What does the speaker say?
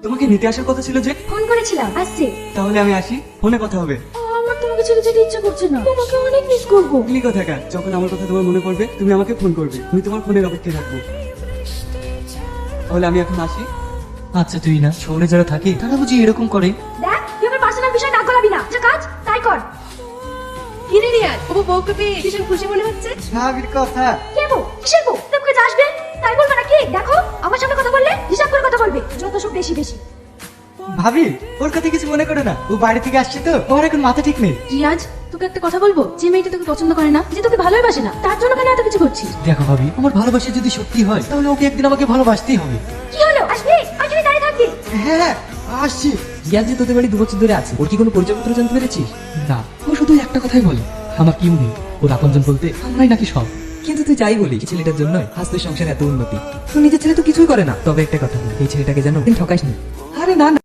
তোমাকে নিতে আসার কথা ছিল যে। ফোন করেছিলাম, আসছে। তাহলে আমি আসি, ফোনে কথা হবে। আমার তোমাকে ছেড়ে যেতে ইচ্ছা করছে না, তোমাকে অনেক মিস করবো। তুমি কোথাকার? যখন আমার কথা তোমার মনে পড়বে তুমি আমাকে ফোন করবে, আমি তোমার ফোনের অপেক্ষায় থাকবো। তাহলে আমি এখন আসি। আচ্ছা তুই না, শহরে যারা থাকে তারা বুঝি এরকম করে। দেখ, তুই আমার পার্সোনাল বিষয় নাক গলাবি না, যা কাজ তাই কর। কিরে রিয়াজ, ও বউকে পেয়ে ভীষণ খুশি মনে হচ্ছে। ভাবির কথা। কে বউ? কিসের বউ? তোমাকে যা আসবে তাই বলবে নাকি? দেখো, আমার সামনে কথা বললে হিসাব করে কথা বলবে, যত সব বেশি বেশি। ভাবি, ওর কথা কিছু মনে করো না, ও বাড়ি থেকে আসছে তো, ওর এখন মাথা ঠিক নেই। রিয়াজ, তোকে একটা কথা বলবো, যে মেয়েটা তোকে পছন্দ করে না, যে তোকে ভালোবাসে না, তার জন্য কেন এত কিছু করছিস? দেখো ভাবি, আমার ভালোবাসা যদি সত্যি হয় তাহলে ওকে একদিন আমাকে ভালোবাসতেই হবে। কি হলো, আসবি? আর যদি দাঁড়িয়ে থাকবি? হ্যাঁ, আসছি। রিয়াজ যে তোদের বাড়ি 2 বছর ধরে আছে, ওর কি কোনো পরিচয়পত্র জানতে পেরেছিস? না, ও শুধু একটা কথাই বলে, আমার কেউ নেই, ওর আপনজন বলতে আমরাই নাকি সব। কিন্তু তুই যাই বলি, এই ছেলেটার জন্য আজ তোর সংসারে এত উন্নতি। তোর নিজের ছেলে তো কিছুই করে না। তবে একটা কথা বল, এই ছেলেটাকে যেন ঠকাইস না। আরে না না,